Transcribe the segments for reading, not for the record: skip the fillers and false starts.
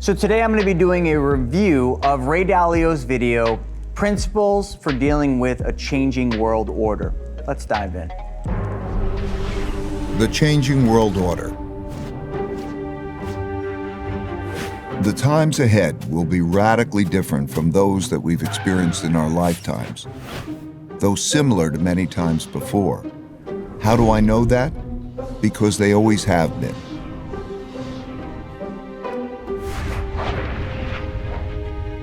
So today I'm going to be doing a review of Ray Dalio's video, Principles for Dealing with a Changing World Order. Let's dive in. The changing world order. The times ahead will be radically different from those that we've experienced in our lifetimes, though similar to many times before. How do I know that? Because they always have been.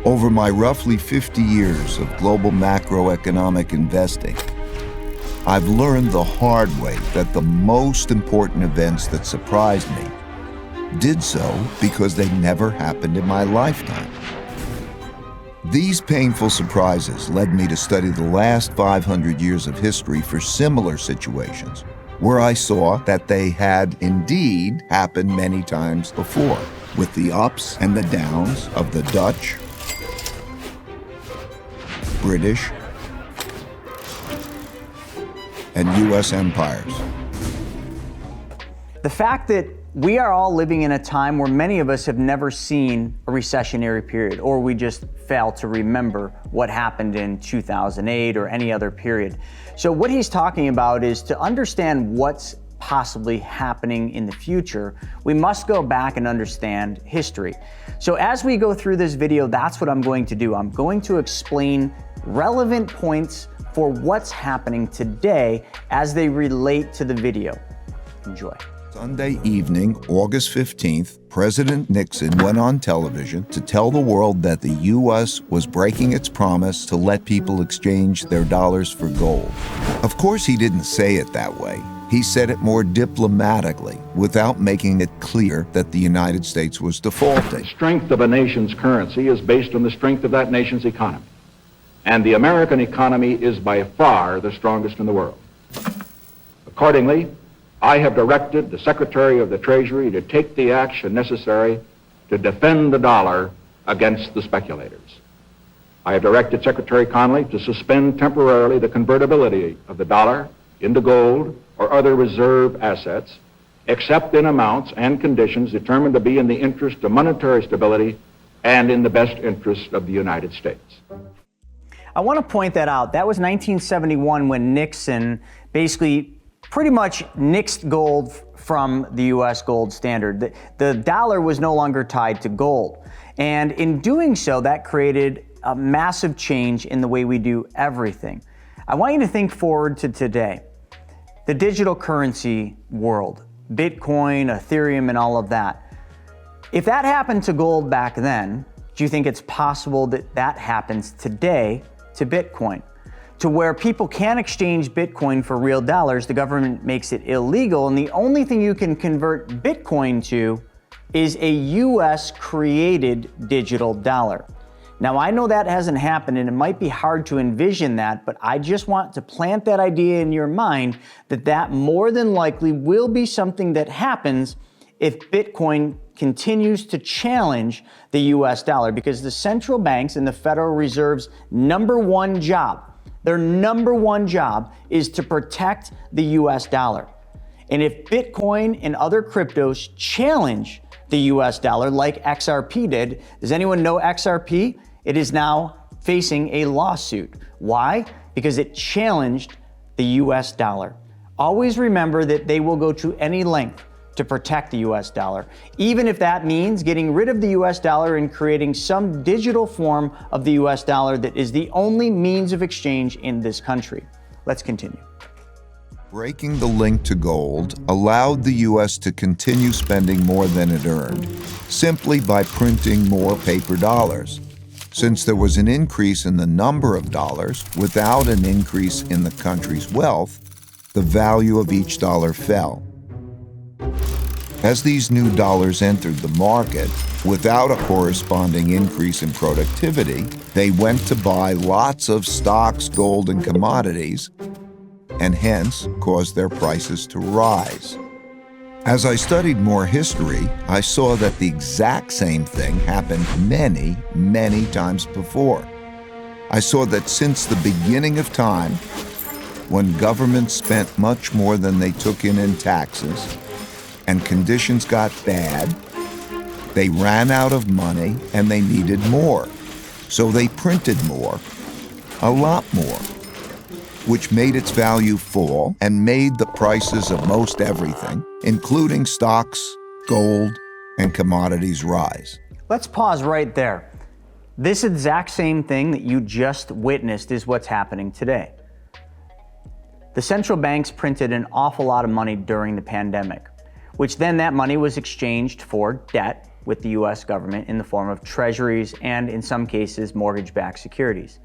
Over my roughly 50 years of global macroeconomic investing, I've learned the hard way that the most important events that surprised me did so because they never happened in my lifetime. These painful surprises led me to study the last 500 years of history for similar situations, where I saw that they had indeed happened many times before, with the ups and the downs of the Dutch, British, and U.S. empires. The fact that we are all living in a time where many of us have never seen a recessionary period, or we just fail to remember what happened in 2008 or any other period. So what he's talking about is to understand what's possibly happening in the future, we must go back and understand history. So as we go through this video, that's what I'm going to do. I'm going to explain relevant points for what's happening today as they relate to the video. Enjoy. Sunday evening, August 15th, President Nixon went on television to tell the world that the U.S. was breaking its promise to let people exchange their dollars for gold. Of course, he didn't say it that way. He said it more diplomatically, without making it clear that the United States was defaulting. The strength of a nation's currency is based on the strength of that nation's economy. And the American economy is by far the strongest in the world. Accordingly, I have directed the Secretary of the Treasury to take the action necessary to defend the dollar against the speculators. I have directed Secretary Connally to suspend temporarily the convertibility of the dollar into gold or other reserve assets, except in amounts and conditions determined to be in the interest of monetary stability and in the best interest of the United States. I want to point that out. That was 1971 when Nixon basically pretty much nixed gold from the U.S. gold standard. The dollar was no longer tied to gold. And in doing so, that created a massive change in the way we do everything. I want you to think forward to today. The digital currency world, Bitcoin, Ethereum, and all of that. If that happened to gold back then, do you think it's possible that that happens today to Bitcoin? To where people can't exchange Bitcoin for real dollars, the government makes it illegal, and the only thing you can convert Bitcoin to is a US created digital dollar. Now, I know that hasn't happened, and it might be hard to envision that, but I just want to plant that idea in your mind that that more than likely will be something that happens if Bitcoin continues to challenge the US dollar, because the central banks and the Federal Reserve's number one job, their number one job is to protect the US dollar. And if Bitcoin and other cryptos challenge the US dollar like XRP did, does anyone know XRP? It is now facing a lawsuit. Why? Because it challenged the US dollar. Always remember that they will go to any length to protect the US dollar, even if that means getting rid of the US dollar and creating some digital form of the US dollar that is the only means of exchange in this country. Let's continue. Breaking the link to gold allowed the U.S. to continue spending more than it earned, simply by printing more paper dollars. Since there was an increase in the number of dollars without an increase in the country's wealth, the value of each dollar fell. As these new dollars entered the market, without a corresponding increase in productivity, they went to buy lots of stocks, gold, and commodities, and hence caused their prices to rise. As I studied more history, I saw that the exact same thing happened many, many times before. I saw that since the beginning of time, when governments spent much more than they took in taxes, and conditions got bad, They ran out of money and they needed more. So they printed more, a lot more, which made its value fall and made the prices of most everything, including stocks, gold, and commodities, rise. Let's pause right there. This exact same thing that you just witnessed is what's happening today. The central banks printed an awful lot of money during the pandemic, which then that money was exchanged for debt with the US government in the form of treasuries and, in some cases, mortgage-backed securities.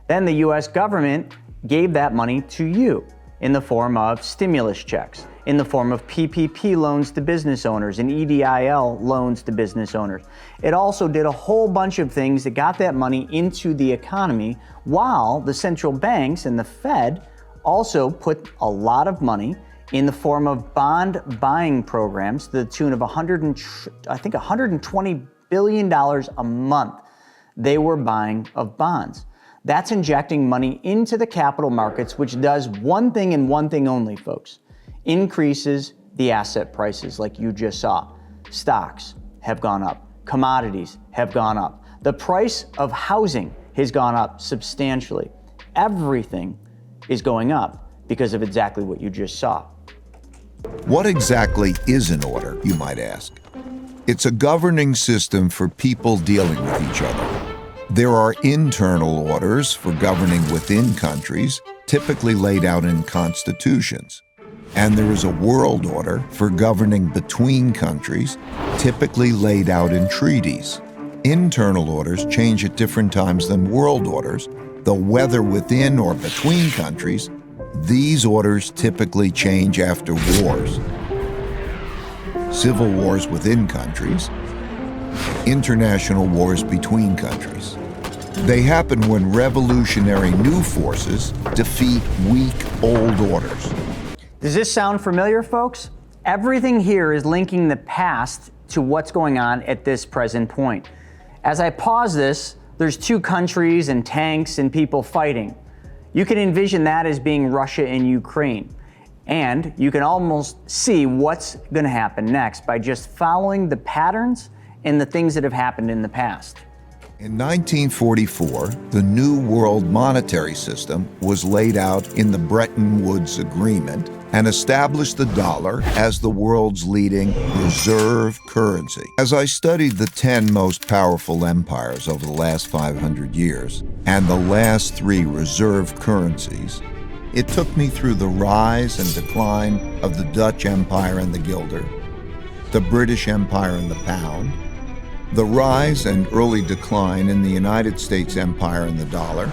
Then the US government gave that money to you in the form of stimulus checks, in the form of PPP loans to business owners and EDIL loans to business owners. It also did a whole bunch of things that got that money into the economy, while the central banks and the Fed also put a lot of money in the form of bond buying programs to the tune of $120 billion a month they were buying of bonds. That's injecting money into the capital markets, which does one thing and one thing only, folks. Increases the asset prices like you just saw. Stocks have gone up. Commodities have gone up. The price of housing has gone up substantially. Everything is going up because of exactly what you just saw. What exactly is an order, you might ask? It's a governing system for people dealing with each other. There are internal orders for governing within countries, typically laid out in constitutions. And there is a world order for governing between countries, typically laid out in treaties. Internal orders change at different times than world orders, though whether within or between countries, these orders typically change after wars. Civil wars within countries, international wars between countries. They happen when revolutionary new forces defeat weak old orders. Does this sound familiar, folks? Everything here is linking the past to what's going on at this present point. As I pause this, there's two countries and tanks and people fighting. You can envision that as being Russia and Ukraine. And you can almost see what's going to happen next by just following the patterns and the things that have happened in the past. In 1944, the New World Monetary System was laid out in the Bretton Woods Agreement and established the dollar as the world's leading reserve currency. As I studied the 10 most powerful empires over the last 500 years and the last 3 reserve currencies, it took me through the rise and decline of the Dutch Empire and the guilder, the British Empire and the pound, the rise and early decline in the United States Empire and the dollar,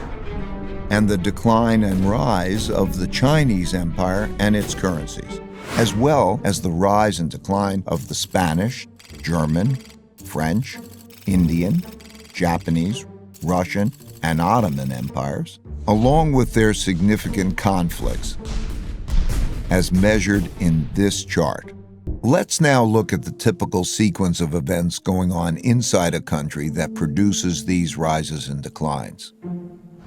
and the decline and rise of the Chinese Empire and its currencies, as well as the rise and decline of the Spanish, German, French, Indian, Japanese, Russian, and Ottoman empires, along with their significant conflicts, as measured in this chart. Let's now look at the typical sequence of events going on inside a country that produces these rises and declines.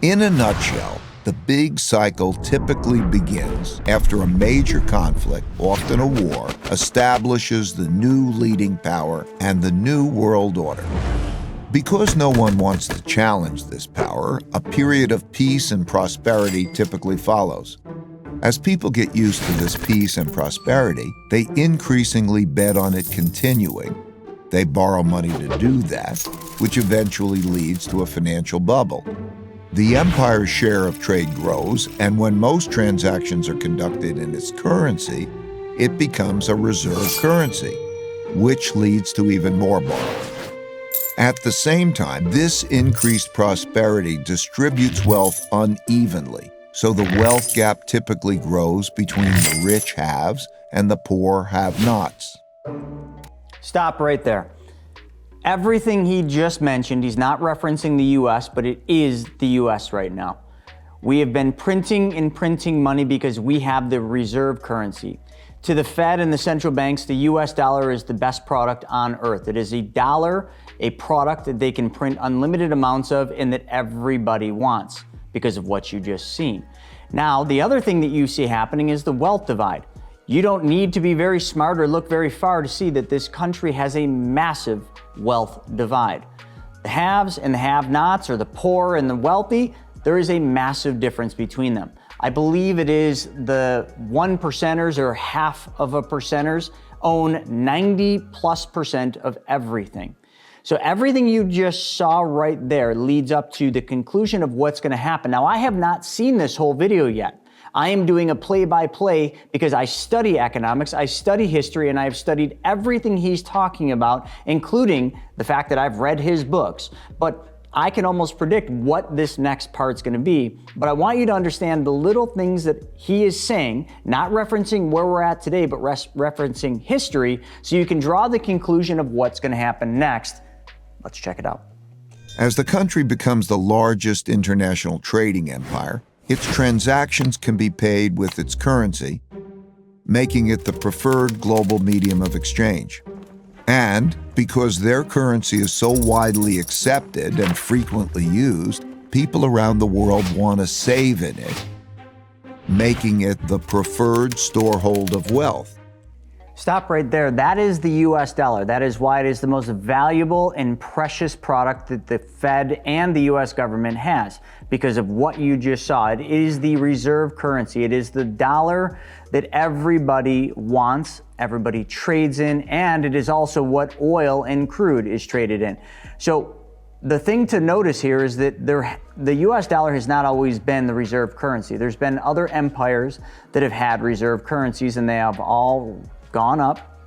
In a nutshell, the big cycle typically begins after a major conflict, often a war, establishes the new leading power and the new world order. Because no one wants to challenge this power, a period of peace and prosperity typically follows. As people get used to this peace and prosperity, they increasingly bet on it continuing. They borrow money to do that, which eventually leads to a financial bubble. The empire's share of trade grows, and when most transactions are conducted in its currency, it becomes a reserve currency, which leads to even more borrowing. At the same time, this increased prosperity distributes wealth unevenly. So the wealth gap typically grows between the rich haves and the poor have-nots. Stop right there. Everything he just mentioned, he's not referencing the US, but it is the US right now. We have been printing and printing money because we have the reserve currency. To the Fed and the central banks, the US dollar is the best product on earth. It is a dollar, a product that they can print unlimited amounts of and that everybody wants, because of what you just seen. Now, the other thing that you see happening is the wealth divide. You don't need to be very smart or look very far to see that this country has a massive wealth divide. The haves and the have-nots, or the poor and the wealthy, there is a massive difference between them. I believe it is the 1%ers or half of a percenters own 90+% of everything. So everything you just saw right there leads up to the conclusion of what's going to happen. Now, I have not seen this whole video yet. I am doing a play-by-play because I study economics, I study history, and I've studied everything he's talking about, including the fact that I've read his books. But I can almost predict what this next part's going to be. But I want you to understand the little things that he is saying, not referencing where we're at today, but referencing history, so you can draw the conclusion of what's going to happen next. Let's check it out. As the country becomes the largest international trading empire, its transactions can be paid with its currency, making it the preferred global medium of exchange. And because their currency is so widely accepted and frequently used, people around the world want to save in it, making it the preferred storehold of wealth. Stop right there. That is the US dollar. That is why it is the most valuable and precious product that the Fed and the US government has, because of what you just saw. It is the reserve currency. It is the dollar that everybody wants, everybody trades in, and it is also what oil and crude is traded in. So the thing to notice here is that the US dollar has not always been the reserve currency. There's been other empires that have had reserve currencies, and they have all gone up,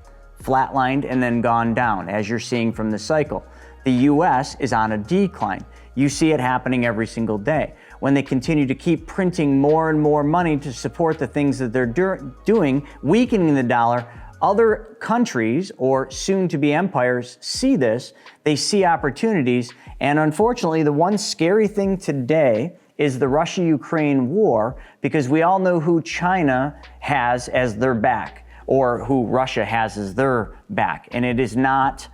flatlined, and then gone down, as you're seeing from the cycle. The US is on a decline. You see it happening every single day. When they continue to keep printing more and more money to support the things that they're doing, weakening the dollar, other countries or soon-to-be empires see this, they see opportunities, and unfortunately, the one scary thing today is the Russia-Ukraine war, because we all know who China has as their back, or who Russia has as their back. And it is not,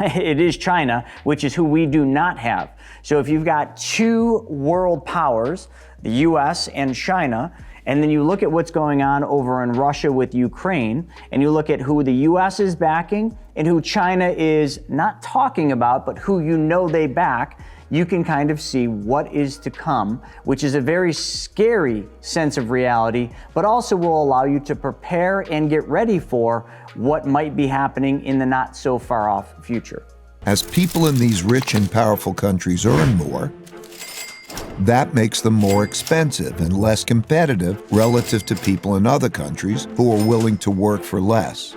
it is China, which is who we do not have. So if you've got two world powers, the US and China, and then you look at what's going on over in Russia with Ukraine, and you look at who the US is backing and who China is not talking about, but who you know they back, you can kind of see what is to come, which is a very scary sense of reality, but also will allow you to prepare and get ready for what might be happening in the not so far off future. As people in these rich and powerful countries earn more, that makes them more expensive and less competitive relative to people in other countries who are willing to work for less.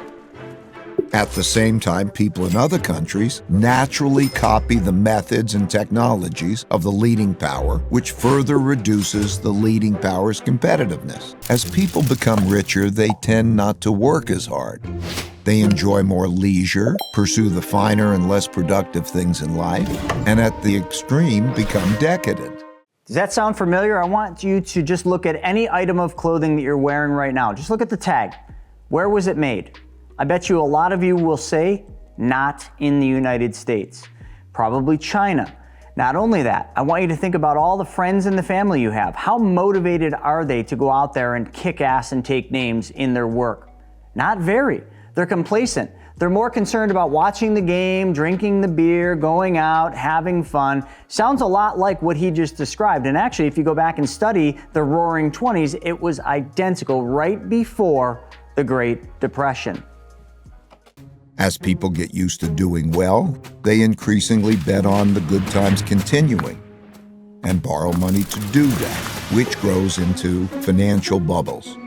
At the same time, people in other countries naturally copy the methods and technologies of the leading power, which further reduces the leading power's competitiveness. As people become richer, they tend not to work as hard. They enjoy more leisure, pursue the finer and less productive things in life, and at the extreme, become decadent. Does that sound familiar? I want you to just look at any item of clothing that you're wearing right now. Just look at the tag. Where was it made? I bet you a lot of you will say, not in the United States. Probably China. Not only that, I want you to think about all the friends and the family you have. How motivated are they to go out there and kick ass and take names in their work? Not very. They're complacent. They're more concerned about watching the game, drinking the beer, going out, having fun. Sounds a lot like what he just described. And actually, if you go back and study the Roaring 20s, it was identical right before the Great Depression. As people get used to doing well, they increasingly bet on the good times continuing and borrow money to do that, which grows into financial bubbles.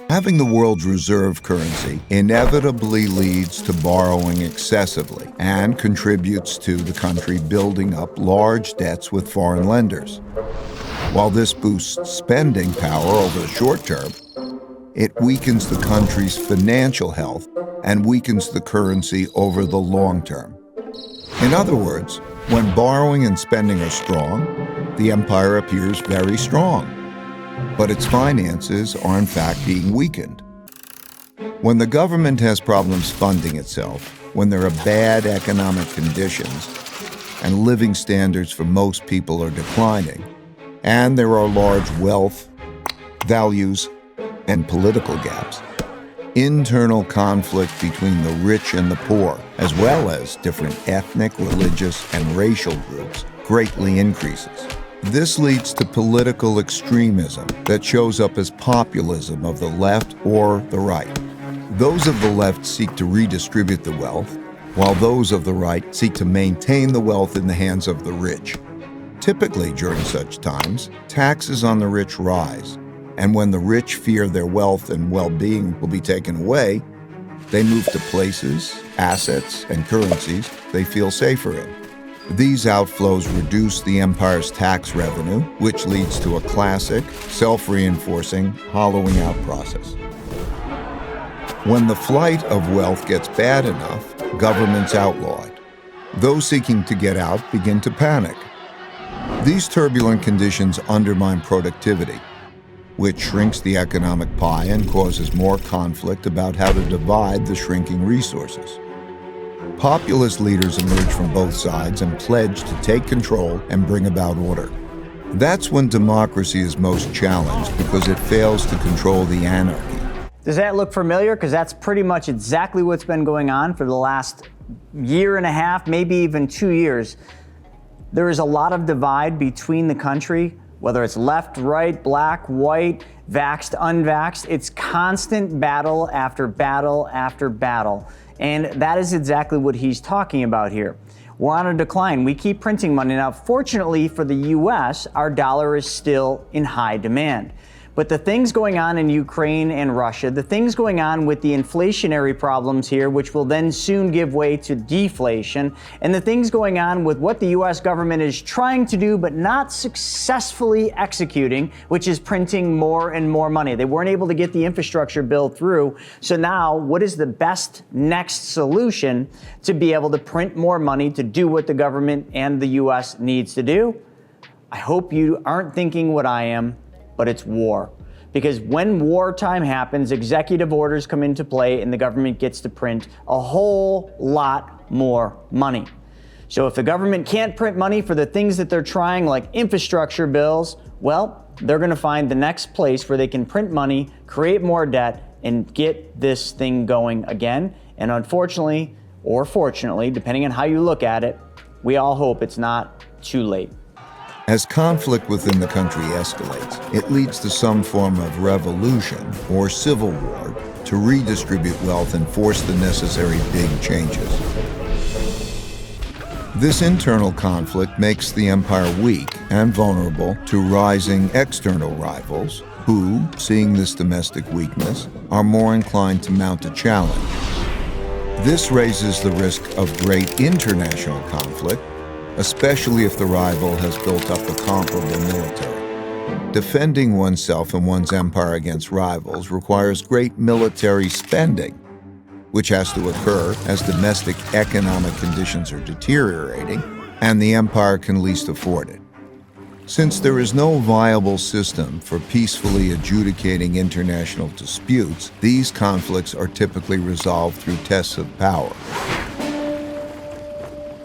Having the world's reserve currency inevitably leads to borrowing excessively and contributes to the country building up large debts with foreign lenders. While this boosts spending power over the short term, it weakens the country's financial health and weakens the currency over the long term. In other words, when borrowing and spending are strong, the empire appears very strong, but its finances are in fact being weakened. When the government has problems funding itself, when there are bad economic conditions, and living standards for most people are declining, and there are large wealth, values, and political gaps. Internal conflict between the rich and the poor, as well as different ethnic, religious, and racial groups, greatly increases. This leads to political extremism that shows up as populism of the left or the right. Those of the left seek to redistribute the wealth, while those of the right seek to maintain the wealth in the hands of the rich. Typically, during such times, taxes on the rich rise, and when the rich fear their wealth and well-being will be taken away, they move to places, assets, and currencies they feel safer in. These outflows reduce the empire's tax revenue, which leads to a classic, self-reinforcing, hollowing out process. When the flight of wealth gets bad enough, governments outlaw it. Those seeking to get out begin to panic. These turbulent conditions undermine productivity, which shrinks the economic pie and causes more conflict about how to divide the shrinking resources. Populist leaders emerge from both sides and pledge to take control and bring about order. That's when democracy is most challenged because it fails to control the anarchy. Does that look familiar? Because that's pretty much exactly what's been going on for the last year and a half, maybe even 2 years. There is a lot of divide between the country, whether it's left, right, black, white, vaxxed, unvaxxed. It's constant battle after battle after battle. And that is exactly what he's talking about here. We're on a decline. We keep printing money. Now, fortunately for the US, our dollar is still in high demand. But the things going on in Ukraine and Russia, the things going on with the inflationary problems here, which will then soon give way to deflation, and the things going on with what the US government is trying to do but not successfully executing, which is printing more and more money. They weren't able to get the infrastructure bill through. So now, what is the best next solution to be able to print more money to do what the government and the US needs to do? I hope you aren't thinking what I am, but it's war. Because when wartime happens, executive orders come into play and the government gets to print a whole lot more money. So if the government can't print money for the things that they're trying, like infrastructure bills, well, they're gonna find the next place where they can print money, create more debt, and get this thing going again. And unfortunately, or fortunately, depending on how you look at it, we all hope it's not too late. As conflict within the country escalates, it leads to some form of revolution or civil war to redistribute wealth and force the necessary big changes. This internal conflict makes the empire weak and vulnerable to rising external rivals who, seeing this domestic weakness, are more inclined to mount a challenge. This raises the risk of great international conflict, especially if the rival has built up a comparable military. Defending oneself and one's empire against rivals requires great military spending, which has to occur as domestic economic conditions are deteriorating and the empire can least afford it. Since there is no viable system for peacefully adjudicating international disputes, these conflicts are typically resolved through tests of power.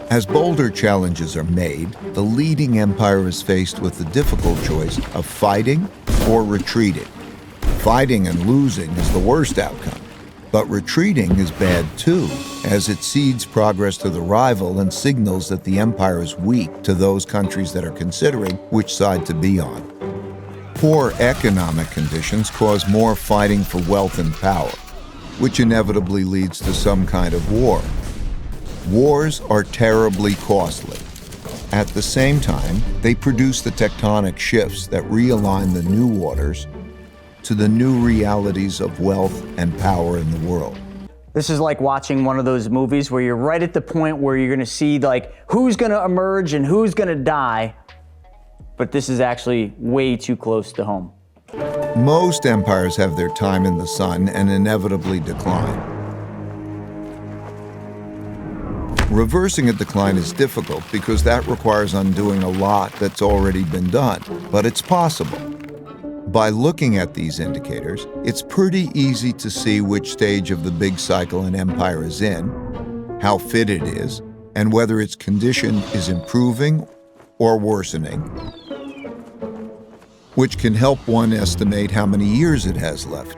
As bolder challenges are made, the leading empire is faced with the difficult choice of fighting or retreating. Fighting and losing is the worst outcome, but retreating is bad too, as it cedes progress to the rival and signals that the empire is weak to those countries that are considering which side to be on. Poor economic conditions cause more fighting for wealth and power, which inevitably leads to some kind of war. Wars are terribly costly. At the same time, they produce the tectonic shifts that realign the new waters to the new realities of wealth and power in the world. This is like watching one of those movies where you're right at the point where you're gonna see like who's gonna emerge and who's gonna die, but this is actually way too close to home. Most empires have their time in the sun and inevitably decline. Reversing a decline is difficult because that requires undoing a lot that's already been done, but it's possible. By looking at these indicators, it's pretty easy to see which stage of the big cycle an empire is in, how fit it is, and whether its condition is improving or worsening. which can help one estimate how many years it has left.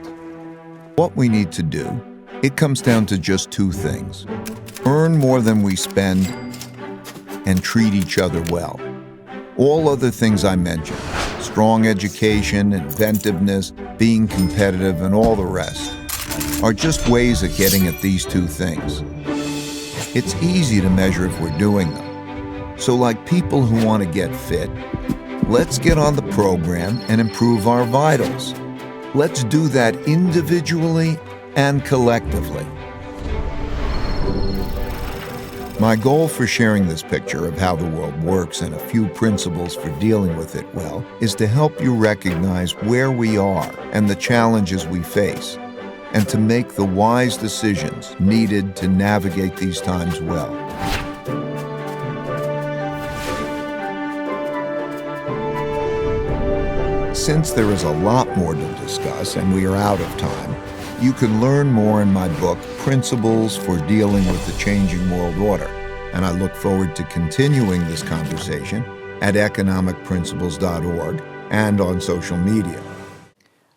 What we need to do, it comes down to just two things: earn more than we spend and treat each other well. All other things I mentioned, strong education, inventiveness, being competitive, and all the rest, are just ways of getting at these two things. It's easy to measure if we're doing them. So like people who want to get fit, let's get on the program and improve our vitals. Let's do that individually and collectively. My goal for sharing this picture of how the world works and a few principles for dealing with it well is to help you recognize where we are and the challenges we face, and to make the wise decisions needed to navigate these times well. Since there is a lot more to discuss and we are out of time, you can learn more in my book, Principles for Dealing with the Changing World Order, and I look forward to continuing this conversation at economicprinciples.org and on social media.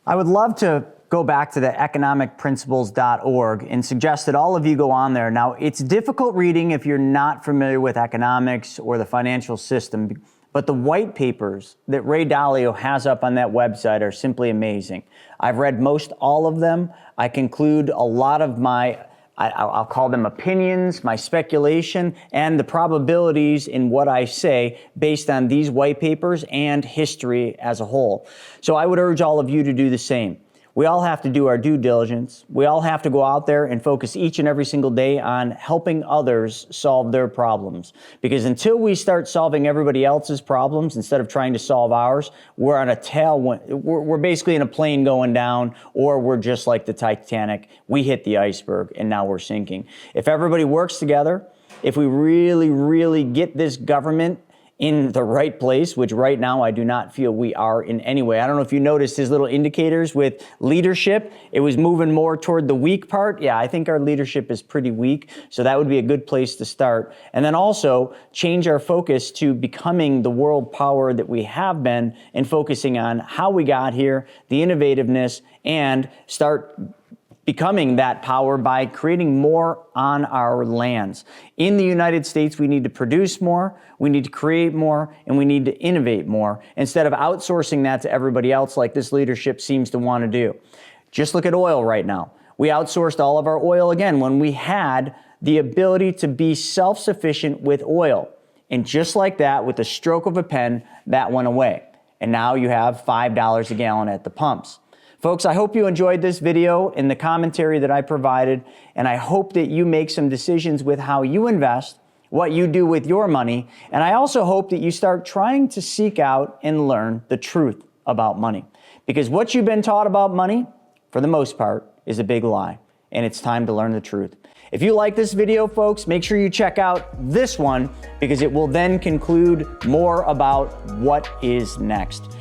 I would love to go back to the economicprinciples.org and suggest that all of you go on there. Now, it's difficult reading if you're not familiar with economics or the financial system, but the white papers that Ray Dalio has up on that website are simply amazing. I've read most all of them. I conclude a lot of my, I'll call them opinions, my speculation, and the probabilities in what I say based on these white papers and history as a whole. So I would urge all of you to do the same. We all have to do our due diligence. We all have to go out there and focus each and every single day on helping others solve their problems. Because until we start solving everybody else's problems instead of trying to solve ours, we're on a tailwind. We're basically in a plane going down, or we're just like the Titanic. We hit the iceberg and now we're sinking. If everybody works together, if we really, really get this government in the right place, which right now I do not feel we are in any way. I don't know if you noticed his little indicators with leadership. It was moving more toward the weak part. Yeah, I think our leadership is pretty weak, so that would be a good place to start. And then also change our focus to becoming the world power that we have been and focusing on how we got here, the innovativeness, and start becoming that power by creating more on our lands. In the United States, we need to produce more, we need to create more, and we need to innovate more instead of outsourcing that to everybody else like this leadership seems to want to do. Just look at oil right now. We outsourced all of our oil again when we had the ability to be self-sufficient with oil. And just like that, with the stroke of a pen, that went away. And now you have $5 a gallon at the pumps. Folks, I hope you enjoyed this video and the commentary that I provided, and I hope that you make some decisions with how you invest, what you do with your money, and I also hope that you start trying to seek out and learn the truth about money. Because what you've been taught about money, for the most part, is a big lie, and it's time to learn the truth. If you like this video, folks, make sure you check out this one, because it will then conclude more about what is next.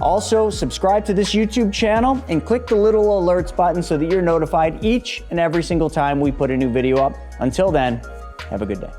Also, subscribe to this YouTube channel and click the little alerts button so that you're notified each and every single time we put a new video up. Until then, have a good day.